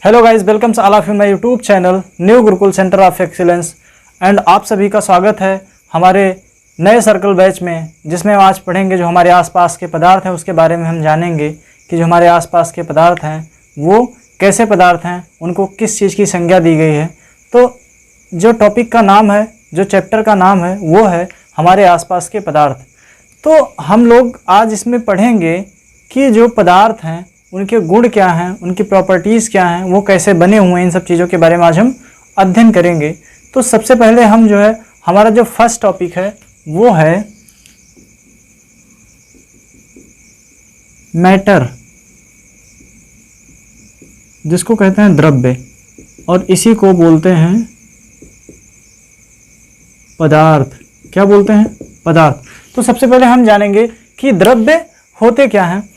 Hello guys, welcome to all of you my YouTube channel new Gurukul centre of excellence. And आप सभी का स्वागत है हमारे नए सर्कल बैच में, जिसमें हम आज पढ़ेंगे जो हमारे आसपास के पदार्थ हैं उसके बारे में हम जानेंगे कि जो हमारे आसपास के पदार्थ हैं वो कैसे पदार्थ हैं, उनको किस चीज़ की संज्ञा दी गई है। तो जो टॉपिक का नाम है, जो चैप्टर का नाम है वो है हमारे आसपास के पदार्थ। तो हम लोग आज इसमें पढ़ेंगे कि जो पदार्थ हैं उनके गुण क्या हैं, उनकी प्रॉपर्टीज़ क्या हैं, वो कैसे बने हुए हैं, इन सब चीज़ों के बारे में आज हम अध्ययन करेंगे। तो सबसे पहले हम जो है हमारा जो फर्स्ट टॉपिक है वो है मैटर, जिसको कहते हैं द्रव्य, और इसी को बोलते हैं पदार्थ। क्या बोलते हैं? पदार्थ। तो सबसे पहले हम जानेंगे कि द्रव्य होते क्या हैं।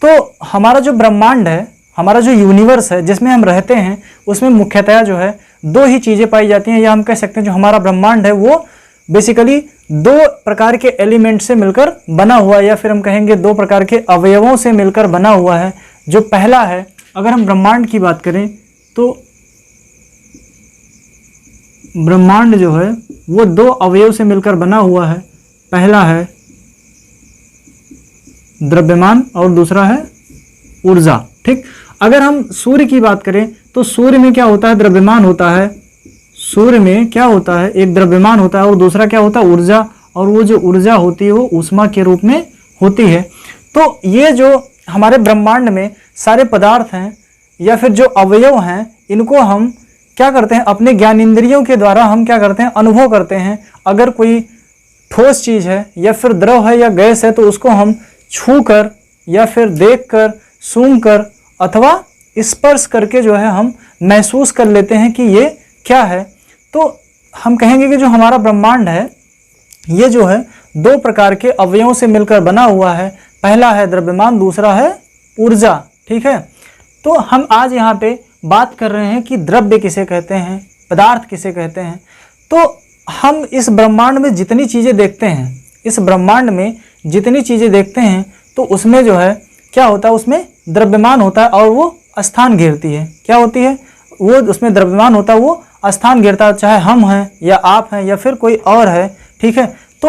तो हमारा जो ब्रह्मांड है, हमारा जो यूनिवर्स है जिसमें हम रहते हैं, उसमें मुख्यतः जो है दो ही चीज़ें पाई जाती हैं, या हम कह सकते हैं जो हमारा ब्रह्मांड है वो बेसिकली दो प्रकार के एलिमेंट से मिलकर बना हुआ है, या फिर हम कहेंगे दो प्रकार के अवयवों से मिलकर बना हुआ है। जो पहला है, अगर हम ब्रह्मांड की बात करें तो ब्रह्मांड जो है वो दो अवयव से मिलकर बना हुआ है। पहला है द्रव्यमान और दूसरा है ऊर्जा। ठीक। अगर हम सूर्य की बात करें तो सूर्य में क्या होता है? द्रव्यमान होता है। सूर्य में क्या होता है? एक द्रव्यमान होता है और दूसरा क्या होता है? ऊर्जा। और वो जो ऊर्जा होती है वो ऊष्मा के रूप में होती है। तो ये जो हमारे ब्रह्मांड में सारे पदार्थ हैं या फिर जो अवयव हैं, इनको हम क्या करते हैं? अपने ज्ञानेंद्रियों के द्वारा हम क्या करते हैं? अनुभव करते हैं। अगर कोई ठोस चीज़ है या फिर द्रव है या गैस है तो उसको हम छूकर या फिर देखकर, सूंघकर अथवा स्पर्श करके जो है हम महसूस कर लेते हैं कि ये क्या है। तो हम कहेंगे कि जो हमारा ब्रह्मांड है ये जो है दो प्रकार के अवयवों से मिलकर बना हुआ है। पहला है द्रव्यमान, दूसरा है ऊर्जा। ठीक है। तो हम आज यहाँ पे बात कर रहे हैं कि द्रव्य किसे कहते हैं, पदार्थ किसे कहते हैं। तो हम इस ब्रह्मांड में जितनी चीज़ें देखते हैं, इस ब्रह्मांड में जितनी चीज़ें देखते हैं तो उसमें जो है क्या होता है? उसमें द्रव्यमान होता है और वो स्थान घेरती है। क्या होती है? वो उसमें द्रव्यमान होता है, वो स्थान घेरता है, चाहे हम हैं या आप हैं या फिर कोई और है। ठीक है। तो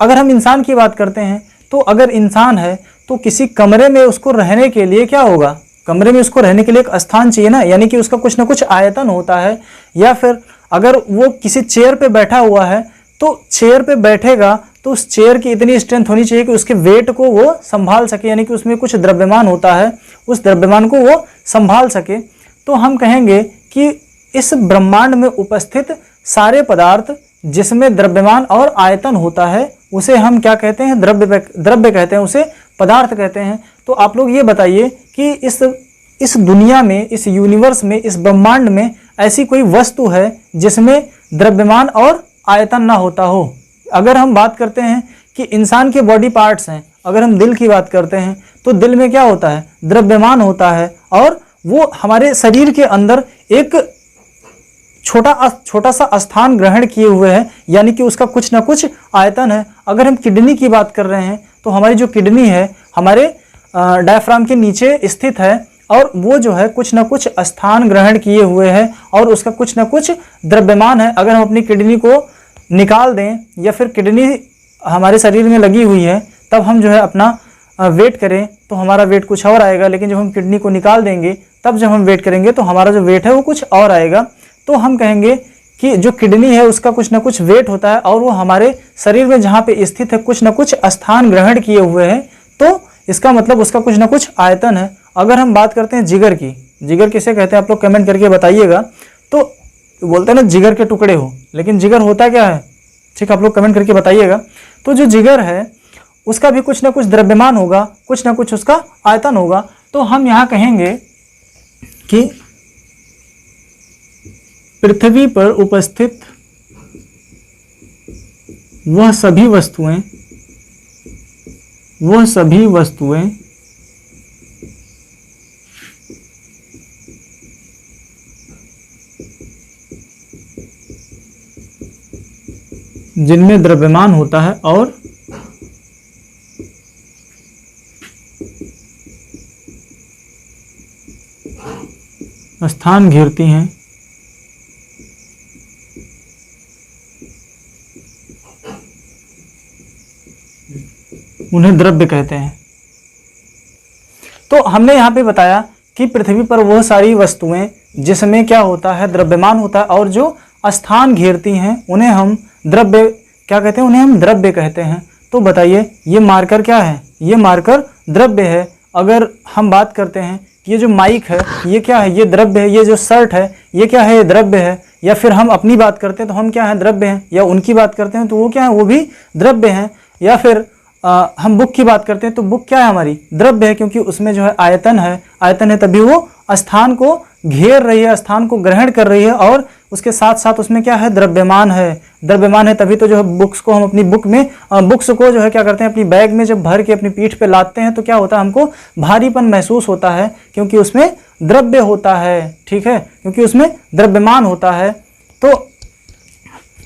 अगर हम इंसान की बात करते हैं तो अगर इंसान है तो किसी कमरे में उसको रहने के लिए क्या होगा? कमरे में उसको रहने के लिए एक स्थान चाहिए ना, यानी कि उसका कुछ ना कुछ आयतन होता है। या फिर अगर वो किसी चेयर पे बैठा हुआ है तो चेयर पे बैठेगा तो उस चेयर की इतनी स्ट्रेंथ होनी चाहिए कि उसके वेट को वो संभाल सके, यानी कि उसमें कुछ द्रव्यमान होता है, उस द्रव्यमान को वो संभाल सके। तो हम कहेंगे कि इस ब्रह्मांड में उपस्थित सारे पदार्थ जिसमें द्रव्यमान और आयतन होता है उसे हम क्या कहते हैं? द्रव्य कहते हैं, उसे पदार्थ कहते हैं। तो आप लोग ये बताइए कि इस दुनिया में, इस यूनिवर्स में, इस ब्रह्मांड में ऐसी कोई वस्तु है जिसमें द्रव्यमान और आयतन ना होता हो? अगर हम बात करते हैं कि इंसान के बॉडी पार्ट्स हैं, अगर हम दिल की बात करते हैं तो दिल में क्या होता है? द्रव्यमान होता है, और वो हमारे शरीर के अंदर एक छोटा सा स्थान ग्रहण किए हुए है, यानी कि उसका कुछ ना कुछ आयतन है। अगर हम किडनी की बात कर रहे हैं तो हमारी जो किडनी है हमारे डायफ्राम के नीचे स्थित है, और वो जो है कुछ ना कुछ स्थान ग्रहण किए हुए है और उसका कुछ ना कुछ द्रव्यमान है। अगर हम अपनी किडनी को निकाल दें या फिर किडनी हमारे शरीर में लगी हुई है तब हम जो है अपना वेट करें तो हमारा वेट कुछ और आएगा, लेकिन जब हम किडनी को निकाल देंगे तब जब हम वेट करेंगे तो हमारा जो वेट है वो कुछ और आएगा। तो हम कहेंगे कि जो किडनी है उसका कुछ ना कुछ वेट होता है और वो हमारे शरीर में जहाँ पे स्थित है कुछ ना कुछ स्थान ग्रहण किए हुए हैं, तो इसका मतलब उसका कुछ ना कुछ आयतन है। अगर हम बात करते हैं जिगर की, जिगर किसे कहते हैं आप लोग कमेंट करके बताइएगा। तो बोलते हैं ना जिगर के टुकड़े हो, लेकिन जिगर होता क्या है? ठीक, आप लोग कमेंट करके बताइएगा। तो जो जिगर है उसका भी कुछ ना कुछ द्रव्यमान होगा, कुछ ना कुछ उसका आयतन होगा। तो हम यहाँ कहेंगे कि पृथ्वी पर उपस्थित वह सभी वस्तुएं जिनमें द्रव्यमान होता है और स्थान घेरती हैं, उन्हें द्रव्य कहते हैं। तो हमने यहाँ पे बताया कि पृथ्वी पर वह सारी वस्तुएं जिसमें क्या होता है, द्रव्यमान होता है, और जो स्थान घेरती हैं उन्हें हम द्रव्य क्या कहते हैं, उन्हें हम द्रव्य कहते हैं। तो बताइए ये मार्कर क्या है, ये मार्कर द्रव्य है। अगर हम बात करते हैं कि ये जो माइक है ये क्या है, ये द्रव्य है। ये जो शर्ट है ये क्या है, ये द्रव्य है। या फिर हम अपनी बात करते हैं तो हम क्या हैं, द्रव्य हैं। या उनकी बात करते हैं तो वो क्या है, वो भी द्रव्य हैं। या फिर हम बुक की बात करते हैं तो बुक क्या है, हमारी द्रव्य है, क्योंकि उसमें जो है आयतन है, आयतन है तभी वो स्थान को घेर रही है, स्थान को ग्रहण कर रही है, और उसके साथ साथ उसमें क्या है, द्रव्यमान है। द्रव्यमान है तभी तो जो है बुक्स को हम अपनी बुक्स को जो है क्या करते हैं, अपनी बैग में जब भर के अपनी पीठ पे लादते हैं तो क्या होता है, हमको भारीपन महसूस होता है, क्योंकि उसमें द्रव्य होता है। ठीक है, क्योंकि उसमें द्रव्यमान होता है। तो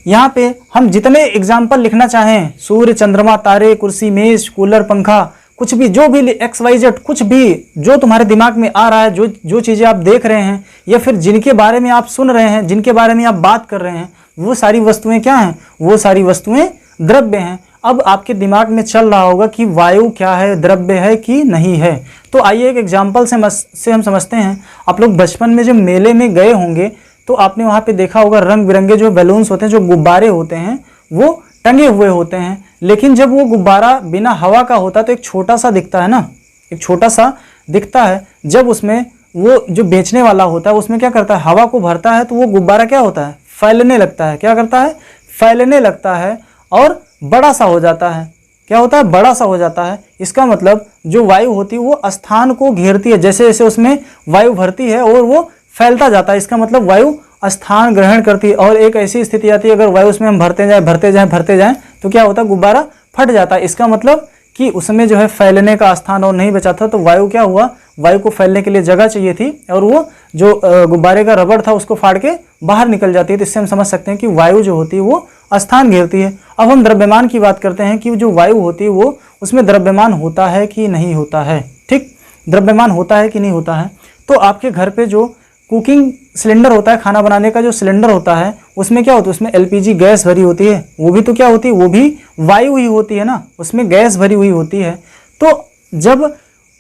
यहाँ पे हम जितने एग्जाम्पल लिखना चाहें, सूर्य, चंद्रमा, तारे, कुर्सी, मेज, कूलर, पंखा, कुछ भी, जो भी XYZ, कुछ भी जो तुम्हारे दिमाग में आ रहा है, जो चीज़ें आप देख रहे हैं, या फिर जिनके बारे में आप सुन रहे हैं, जिनके बारे में आप बात कर रहे हैं, वो सारी वस्तुएं क्या हैं, वो सारी वस्तुएं द्रव्य हैं। अब आपके दिमाग में चल रहा होगा कि वायु क्या है, द्रव्य है कि नहीं है। तो आइए एक एग्जाम्पल से हम समझते हैं। आप लोग बचपन में जब मेले में गए होंगे तो आपने वहाँ पे देखा होगा रंग बिरंगे जो बैलून्स होते हैं, जो गुब्बारे होते हैं, वो टंगे हुए होते हैं। लेकिन जब वो गुब्बारा बिना हवा का होता है तो एक छोटा सा दिखता है ना, एक छोटा सा दिखता है। जब उसमें वो जो बेचने वाला होता है उसमें क्या करता है, हवा को भरता है, तो वो गुब्बारा क्या होता है, फैलने लगता है। क्या करता है, फैलने लगता है और बड़ा सा हो जाता है। क्या होता है, बड़ा सा हो जाता है। इसका मतलब जो वायु होती है वो स्थान को घेरती है, जैसे जैसे उसमें वायु भरती है और वो फैलता जाता है। इसका मतलब वायु स्थान ग्रहण करती है। और एक ऐसी स्थिति आती है, अगर वायु उसमें हम भरते जाएं तो क्या होता है, गुब्बारा फट जाता है। इसका मतलब कि उसमें जो है फैलने का स्थान और नहीं बचा था, तो वायु क्या हुआ, वायु को फैलने के लिए जगह चाहिए थी, और वो जो गुब्बारे का रबड़ था उसको फाड़ के बाहर निकल जाती है। तो इससे हम समझ सकते हैं कि वायु जो होती है वो स्थान घेरती है। अब हम द्रव्यमान की बात करते हैं कि जो वायु होती है वो उसमें द्रव्यमान होता है कि नहीं होता है। ठीक, द्रव्यमान होता है कि नहीं होता है। तो आपके घर पे जो कुकिंग सिलेंडर होता है, खाना बनाने का जो सिलेंडर होता है, उसमें क्या होता है, उसमें LPG गैस भरी होती है। वो भी तो क्या होती है, वो भी वायु ही होती है ना, उसमें गैस भरी हुई होती है। तो जब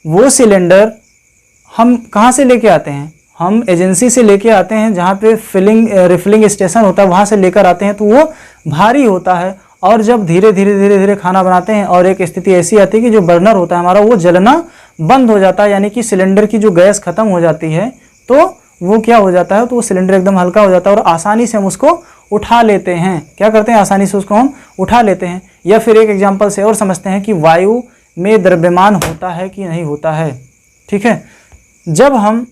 वो सिलेंडर हम कहाँ से लेके आते हैं, हम एजेंसी से लेके आते हैं, जहाँ पे रिफिलिंग स्टेशन होता है, वहाँ से लेकर आते हैं, तो वो भारी होता है। और जब धीरे धीरे खाना बनाते हैं और एक स्थिति ऐसी आती है कि जो बर्नर होता है हमारा वो जलना बंद हो जाता है, यानी कि सिलेंडर की जो गैस खत्म हो जाती है, तो वो क्या हो जाता है, तो वो सिलेंडर एकदम हल्का हो जाता है और आसानी से हम उसको उठा लेते हैं। क्या करते हैं, आसानी से उसको हम उठा लेते हैं। या फिर एक एग्जांपल से और समझते हैं कि वायु में द्रव्यमान होता है कि नहीं होता है। ठीक है, जब हम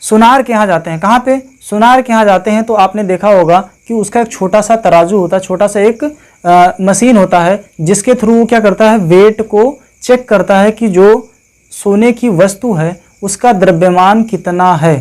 सुनार के यहाँ जाते हैं, कहाँ पे, सुनार के यहाँ जाते हैं, तो आपने देखा होगा कि उसका एक छोटा सा तराजू होता है, छोटा सा एक मशीन होता है, जिसके थ्रू वो क्या करता है, वेट को चेक करता है कि जो सोने की वस्तु है उसका द्रव्यमान कितना है।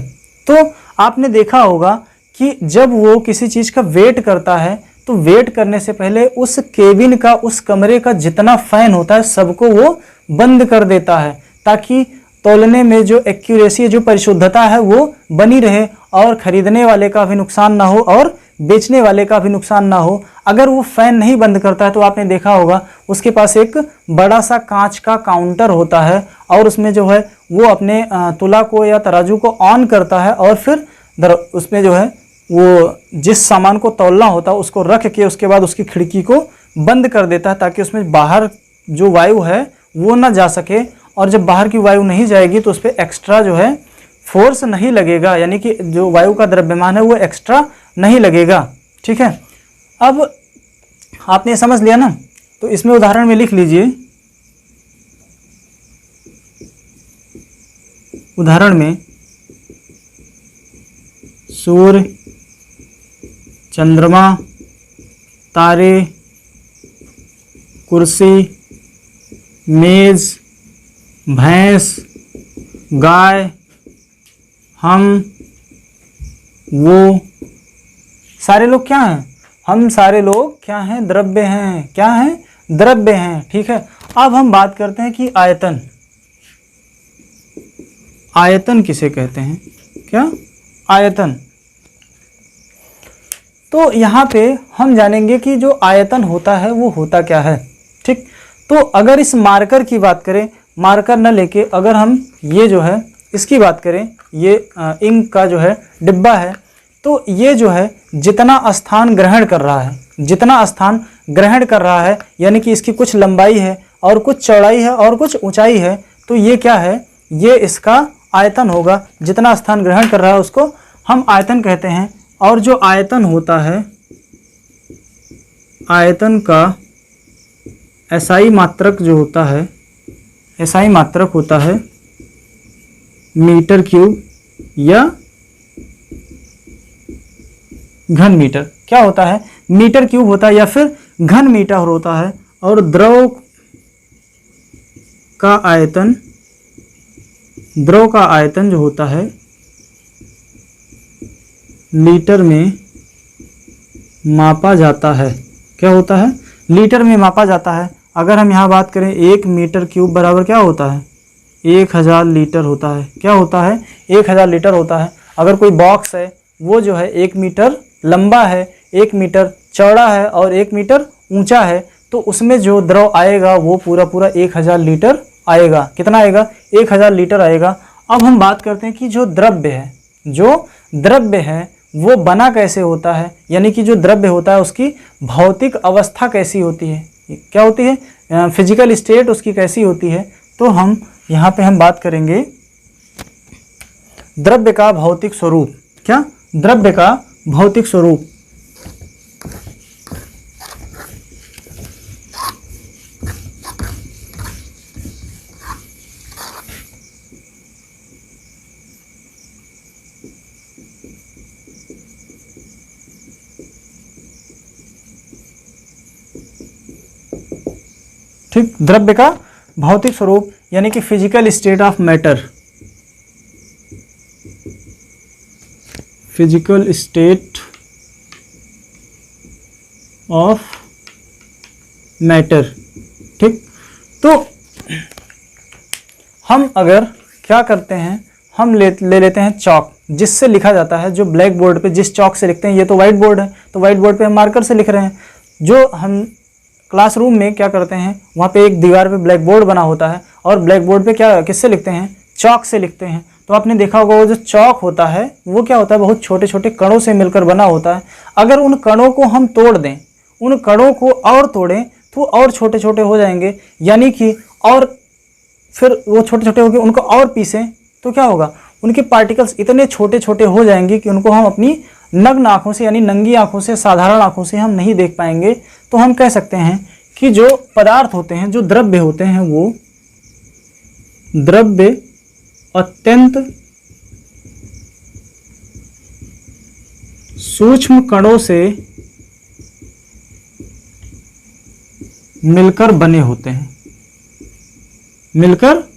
तो आपने देखा होगा कि जब वो किसी चीज़ का वेट करता है तो वेट करने से पहले उस केबिन का, उस कमरे का जितना फैन होता है सबको वो बंद कर देता है, ताकि तौलने में जो एक्यूरेसी, जो परिशुद्धता है वो बनी रहे और खरीदने वाले का भी नुकसान ना हो और बेचने वाले का भी नुकसान ना हो। अगर वो फैन नहीं बंद करता है तो आपने देखा होगा उसके पास एक बड़ा सा कांच का काउंटर होता है, और उसमें जो है वो अपने तुला को या तराजू को ऑन करता है, और फिर उसमें जो है वो जिस सामान को तौलना होता है उसको रख के उसके बाद उसकी खिड़की को बंद कर देता है, ताकि उसमें बाहर जो वायु है वो ना जा सके। और जब बाहर की वायु नहीं जाएगी तो उस पर एक्स्ट्रा जो है फोर्स नहीं लगेगा, यानी कि जो वायु का द्रव्यमान है वो एक्स्ट्रा नहीं लगेगा। ठीक है, अब आपने समझ लिया ना, तो इसमें उदाहरण में लिख लीजिए। उदाहरण में सूर्य, चंद्रमा, तारे, कुर्सी, मेज, भैंस, गाय, हम, वो सारे लोग क्या हैं, हम सारे लोग क्या हैं, द्रव्य हैं। क्या हैं, द्रव्य हैं। ठीक है, अब हम बात करते हैं कि आयतन, आयतन किसे कहते हैं। क्या? आयतन। तो यहाँ पे हम जानेंगे कि जो आयतन होता है वो होता क्या है। ठीक, तो अगर इस मार्कर की बात करें, मार्कर न लेके अगर हम ये जो है इसकी बात करें, ये इंक का जो है डिब्बा है, तो ये जो है जितना स्थान ग्रहण कर रहा है, जितना स्थान ग्रहण कर रहा है, यानी कि इसकी कुछ लंबाई है और कुछ चौड़ाई है और कुछ ऊंचाई है, तो ये क्या है? ये इसका आयतन होगा। जितना स्थान ग्रहण कर रहा है उसको हम आयतन कहते हैं। और जो आयतन होता है, आयतन का एसआई मात्रक जो होता है, एसआई मात्रक होता है मीटर क्यूब या घन मीटर। क्या होता है? मीटर क्यूब होता है या फिर घन मीटर होता है। और द्रव का आयतन, द्रव का आयतन जो होता है लीटर में मापा जाता है। क्या होता है? लीटर में मापा जाता है। अगर हम यहाँ बात करें 1 मीटर क्यूब बराबर क्या होता है? 1000 लीटर होता है। क्या होता है? 1000 लीटर होता है। अगर कोई बॉक्स है वो जो है 1 मीटर लंबा है, 1 मीटर चौड़ा है और 1 मीटर ऊंचा है, तो उसमें जो द्रव आएगा वो पूरा पूरा 1000 लीटर आएगा। कितना आएगा? 1000 लीटर आएगा। अब हम बात करते हैं कि जो द्रव्य है, जो द्रव्य है वो बना कैसे होता है, यानी कि जो द्रव्य होता है उसकी भौतिक अवस्था कैसी होती है, क्या होती है, फिजिकल स्टेट उसकी कैसी होती है। तो हम यहाँ पे हम बात करेंगे द्रव्य का भौतिक स्वरूप। क्या? द्रव्य का भौतिक स्वरूप। ठीक, द्रव्य का भौतिक स्वरूप यानी कि physical state of matter, physical state of matter. ठीक, तो हम अगर क्या करते हैं, हम ले लेते हैं चॉक, जिससे लिखा जाता है, जो ब्लैक बोर्ड पे जिस चॉक से लिखते हैं, ये तो व्हाइट बोर्ड है, तो व्हाइट बोर्ड पे हम मार्कर से लिख रहे हैं। जो हम क्लासरूम में क्या करते हैं, वहाँ पे एक दीवार पे ब्लैक बोर्ड बना होता है और ब्लैक बोर्ड पे क्या किससे लिखते हैं? चॉक से लिखते हैं। तो आपने देखा होगा वो जो चॉक होता है वो क्या होता है? बहुत छोटे छोटे कणों से मिलकर बना होता है। अगर उन कणों को हम तोड़ दें, उन कणों को और तोड़ें तो और छोटे छोटे हो जाएंगे, यानी कि और फिर वो छोटे छोटे होकर उनको और पीसें तो क्या होगा? उनके पार्टिकल्स इतने छोटे छोटे हो जाएंगे कि उनको हम अपनी नग्न आंखों से यानी नंगी आंखों से, साधारण आंखों से हम नहीं देख पाएंगे। तो हम कह सकते हैं कि जो पदार्थ होते हैं, जो द्रव्य होते हैं, वो द्रव्य अत्यंत सूक्ष्म कणों से मिलकर बने होते हैं, मिलकर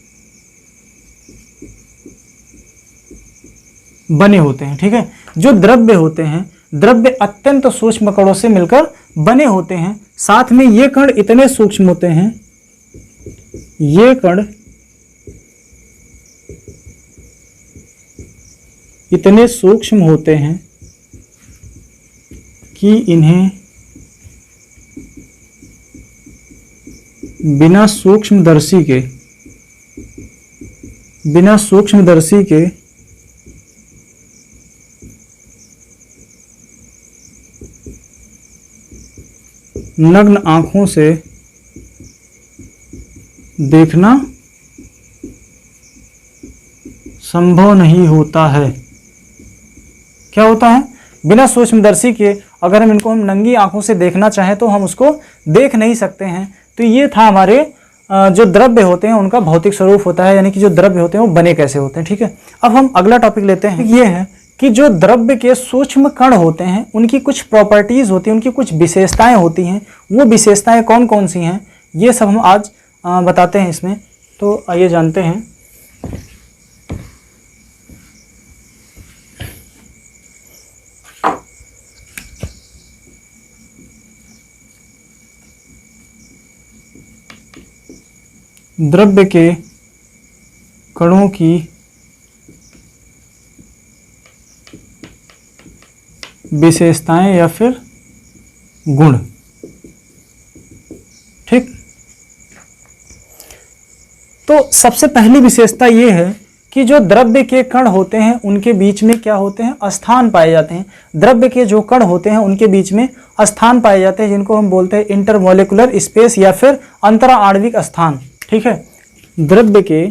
बने होते हैं। ठीक है, जो द्रव्य होते हैं, द्रव्य अत्यंत सूक्ष्म कणों से मिलकर बने होते हैं। साथ में ये कण इतने सूक्ष्म होते हैं, ये कण इतने सूक्ष्म होते हैं कि इन्हें बिना सूक्ष्मदर्शी के नग्न आंखों से देखना संभव नहीं होता है। क्या होता है? बिना सूक्ष्मदर्शी के अगर हम नंगी आंखों से देखना चाहें तो हम उसको देख नहीं सकते हैं। तो ये था हमारे जो द्रव्य होते हैं उनका भौतिक स्वरूप होता है, यानी कि जो द्रव्य होते हैं वो बने कैसे होते हैं। ठीक है, अब हम अगला टॉपिक लेते हैं। ये है कि जो द्रव्य के सूक्ष्म कण होते हैं उनकी कुछ प्रॉपर्टीज होती हैं, उनकी कुछ विशेषताएं होती हैं। वो विशेषताएं कौन कौन सी हैं ये सब हम आज बताते हैं इसमें। तो आइए जानते हैं। द्रव्य के कणों की विशेषताएं या फिर गुण। ठीक, तो सबसे पहली विशेषता ये है कि जो द्रव्य के कण होते हैं उनके बीच में क्या होते हैं, स्थान पाए जाते हैं। द्रव्य के जो कण होते हैं उनके बीच में स्थान पाए जाते हैं, जिनको हम बोलते हैं इंटरमोलिकुलर स्पेस या फिर अंतरा आणविक स्थान। ठीक है, द्रव्य के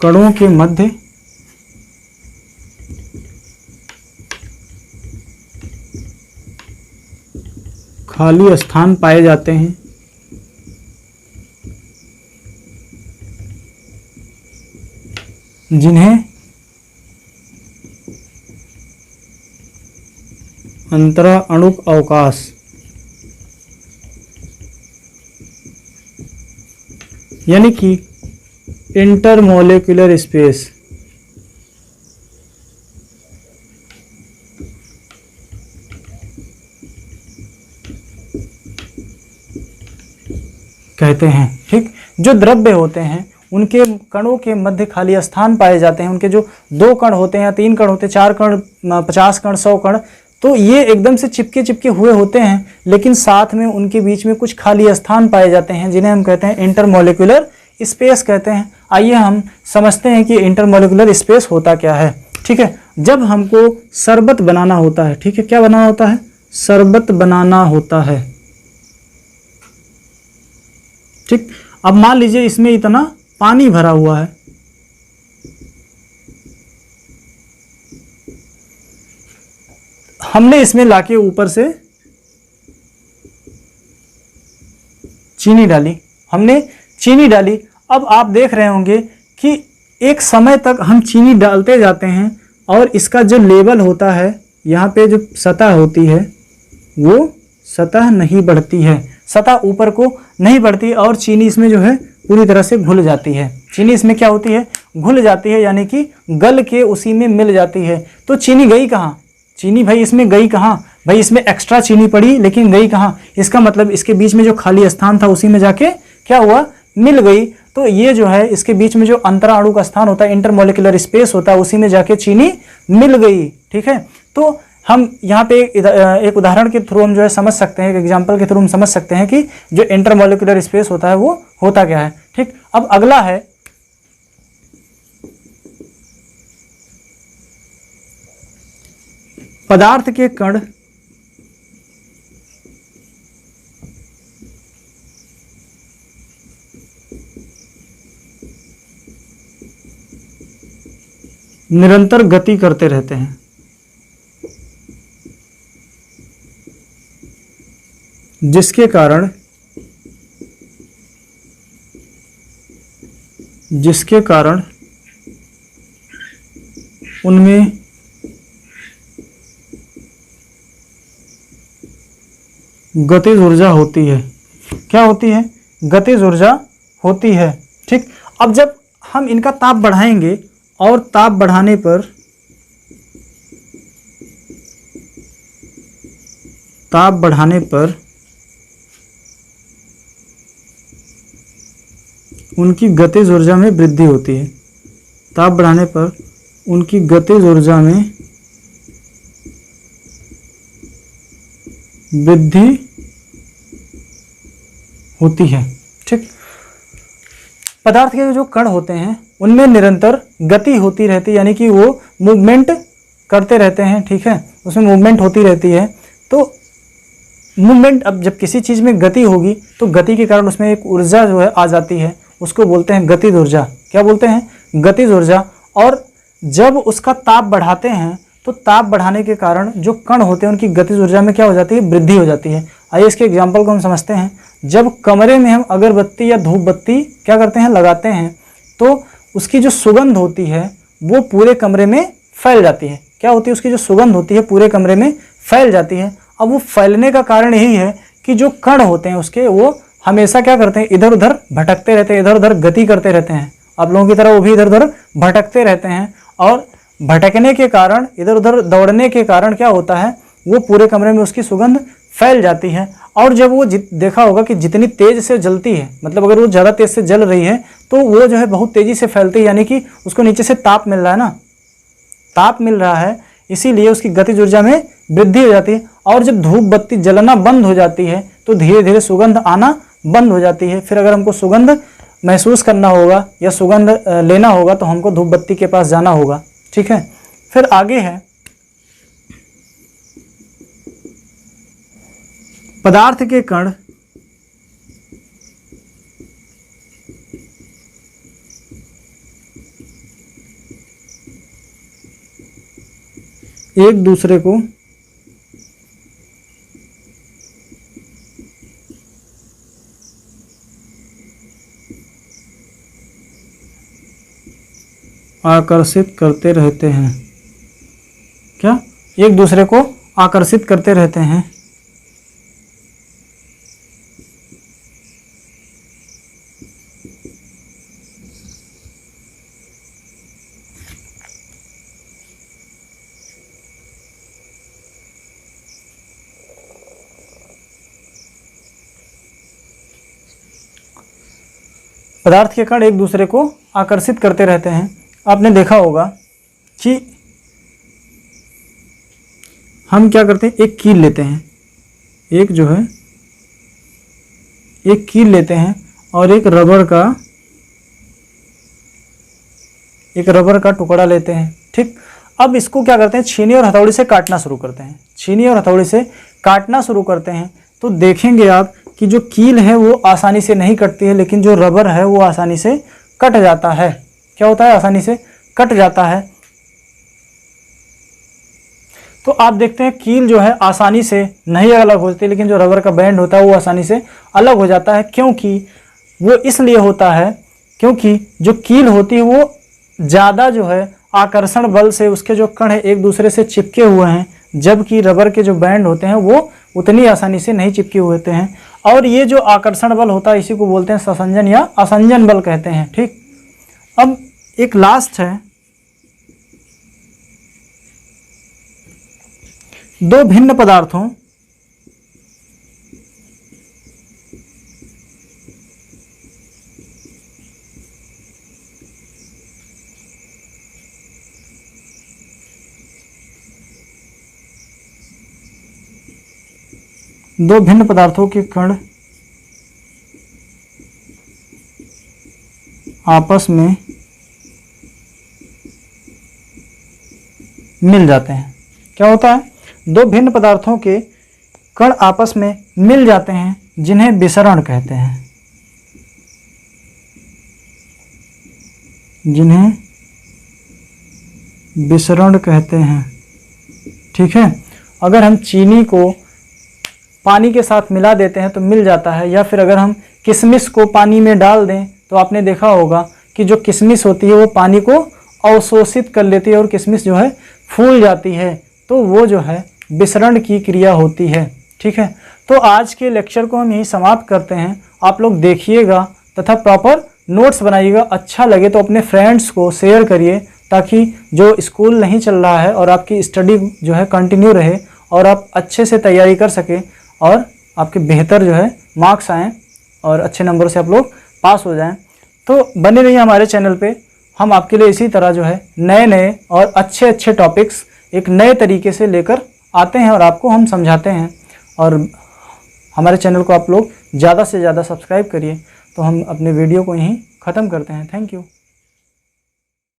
कणों के मध्य खाली स्थान पाए जाते हैं, जिन्हें अंतरा अणुक अवकाश यानी कि इंटरमोलिकुलर स्पेस कहते हैं। ठीक, जो द्रव्य होते हैं उनके कणों के मध्य खाली स्थान पाए जाते हैं। उनके जो 2 कण होते हैं या 3 कण होते हैं, 4 कण, 50 कण, 100 कण, तो ये एकदम से चिपके चिपके हुए होते हैं, लेकिन साथ में उनके बीच में कुछ खाली स्थान पाए जाते हैं, जिन्हें हम कहते हैं इंटरमोलिकुलर स्पेस कहते हैं। आइए हम समझते हैं कि इंटरमोलिकुलर स्पेस होता क्या है। ठीक है, जब हमको शरबत बनाना होता है, ठीक है, क्या बनाना होता है, शरबत बनाना होता है। ठीक, अब मान लीजिए इसमें इतना पानी भरा हुआ है, हमने इसमें लाके ऊपर से चीनी डाली, हमने चीनी डाली। अब आप देख रहे होंगे कि एक समय तक हम चीनी डालते जाते हैं और इसका जो लेवल होता है, यहाँ पे जो सतह होती है वो सतह नहीं बढ़ती है, सतह ऊपर को नहीं बढ़ती और चीनी इसमें जो है पूरी तरह से घुल जाती है। चीनी इसमें क्या होती है, घुल जाती है, यानी कि गल के उसी में मिल जाती है। तो चीनी गई कहाँ, चीनी भाई इसमें गई कहाँ, भाई इसमें एक्स्ट्रा चीनी पड़ी लेकिन गई कहाँ, इसका मतलब इसके बीच में जो खाली स्थान था उसी में जाके क्या हुआ, मिल गई। तो ये जो है इसके बीच में जो अंतरा अणु का स्थान होता है, इंटरमोलिकुलर स्पेस होता है, उसी में जाके चीनी मिल गई। ठीक है, तो हम यहाँ पे एक उदाहरण के थ्रू हम जो है समझ सकते हैं, एक एग्जांपल के थ्रू हम समझ सकते हैं कि जो इंटरमोलिकुलर स्पेस होता है वो होता क्या है। ठीक, अब अगला है पदार्थ के कण निरंतर गति करते रहते हैं, जिसके कारण उनमें गतिज ऊर्जा होती है। क्या होती है, गतिज ऊर्जा होती है। ठीक, अब जब हम इनका ताप बढ़ाएंगे और ताप बढ़ाने पर उनकी गतिज ऊर्जा में वृद्धि होती है। ताप बढ़ाने पर उनकी गतिज ऊर्जा में वृद्धि होती है। ठीक, पदार्थ के जो कण होते हैं उनमें निरंतर गति होती रहती है, यानी कि वो मूवमेंट करते रहते हैं। ठीक है, उसमें मूवमेंट होती रहती है। तो मूवमेंट, अब जब किसी चीज़ में गति होगी तो गति के कारण उसमें एक ऊर्जा जो है आ जाती है, उसको बोलते हैं गतिज ऊर्जा। क्या बोलते हैं, गतिज ऊर्जा। और जब उसका ताप बढ़ाते हैं तो ताप बढ़ाने के कारण जो कण होते हैं उनकी गतिज ऊर्जा में क्या हो जाती है, वृद्धि हो जाती है। आइए इसके एग्जाम्पल को हम समझते हैं। जब कमरे में हम अगरबत्ती या धूप बत्ती क्या करते हैं, लगाते हैं, तो उसकी जो सुगंध होती है वो पूरे कमरे में फैल जाती है। क्या होती है, उसकी जो सुगंध होती है पूरे कमरे में फैल जाती है। अब वो फैलने का कारण यही है कि जो कण होते हैं उसके, वो हमेशा क्या करते हैं, इधर उधर भटकते रहते हैं, इधर उधर गति करते रहते हैं। आप लोगों की तरह वो भी इधर उधर भटकते रहते हैं, और भटकने के कारण, इधर उधर दौड़ने के कारण क्या होता है, वो पूरे कमरे में उसकी सुगंध फैल जाती है। और जब वो देखा होगा कि जितनी तेज़ से जलती है, मतलब अगर वो ज़्यादा तेज़ से जल रही है तो वो जो है बहुत तेज़ी से फैलती है, यानी कि उसको नीचे से ताप मिल रहा है ना, ताप मिल रहा है, इसीलिए उसकी गतिज ऊर्जा में वृद्धि हो जाती है। और जब धूप बत्ती जलना बंद हो जाती है तो धीरे धीरे सुगंध आना बंद हो जाती है। फिर अगर हमको सुगंध महसूस करना होगा या सुगंध लेना होगा तो हमको धूप बत्ती के पास जाना होगा। ठीक है, फिर आगे है पदार्थ के कण एक दूसरे को आकर्षित करते रहते हैं। क्या? एक दूसरे को आकर्षित करते रहते हैं। पदार्थ के कण एक दूसरे को आकर्षित करते रहते हैं। आपने देखा होगा कि हम क्या करते हैं, एक कील लेते हैं, एक जो है एक कील लेते हैं और एक रबर का टुकड़ा लेते हैं। ठीक, अब इसको क्या करते हैं, छीनी और हथौड़ी से काटना शुरू करते हैं। छीनी और हथौड़ी से काटना शुरू करते हैं तो देखेंगे आप कि जो कील है वो आसानी से नहीं कटती है, लेकिन जो रबर है वो आसानी से कट जाता है। क्या होता है, आसानी से कट जाता है। तो आप देखते हैं कील जो है आसानी से नहीं अलग होती, लेकिन जो रबर का बैंड होता है वो आसानी से अलग हो जाता है। क्योंकि वो इसलिए होता है क्योंकि जो कील होती है वो ज़्यादा जो है आकर्षण बल से उसके जो कण है एक दूसरे से चिपके हुए हैं, जबकि रबर के जो बैंड होते हैं वो उतनी आसानी से नहीं चिपके हुए होते हैं। और ये जो आकर्षण बल होता है इसी को बोलते हैं ससंजन या असंजन बल कहते हैं। ठीक, अब एक लास्ट है, दो भिन्न पदार्थों के कण आपस में मिल जाते हैं। क्या होता है, दो भिन्न पदार्थों के कण आपस में मिल जाते हैं जिन्हें विसरण कहते हैं। जिन्हें विसरण कहते हैं। ठीक है, अगर हम चीनी को पानी के साथ मिला देते हैं तो मिल जाता है, या फिर अगर हम किशमिश को पानी में डाल दें तो आपने देखा होगा कि जो किशमिश होती है वो पानी को अवशोषित कर लेती है और किशमिश जो है फूल जाती है। तो वो जो है विसरण की क्रिया होती है। ठीक है, तो आज के लेक्चर को हम यही समाप्त करते हैं। आप लोग देखिएगा तथा प्रॉपर नोट्स बनाइएगा। अच्छा लगे तो अपने फ्रेंड्स को शेयर करिए, ताकि जो स्कूल नहीं चल रहा है और आपकी स्टडी जो है कंटिन्यू रहे और आप अच्छे से तैयारी कर सकें और आपके बेहतर जो है मार्क्स आएँ और अच्छे नंबर से आप लोग पास हो जाएं। तो बने रहिए हमारे चैनल पे। हम आपके लिए इसी तरह जो है नए नए और अच्छे अच्छे टॉपिक्स एक नए तरीके से लेकर आते हैं और आपको हम समझाते हैं। और हमारे चैनल को आप लोग ज़्यादा से ज़्यादा सब्सक्राइब करिए। तो हम अपने वीडियो को यहीं ख़त्म करते हैं। Thank you.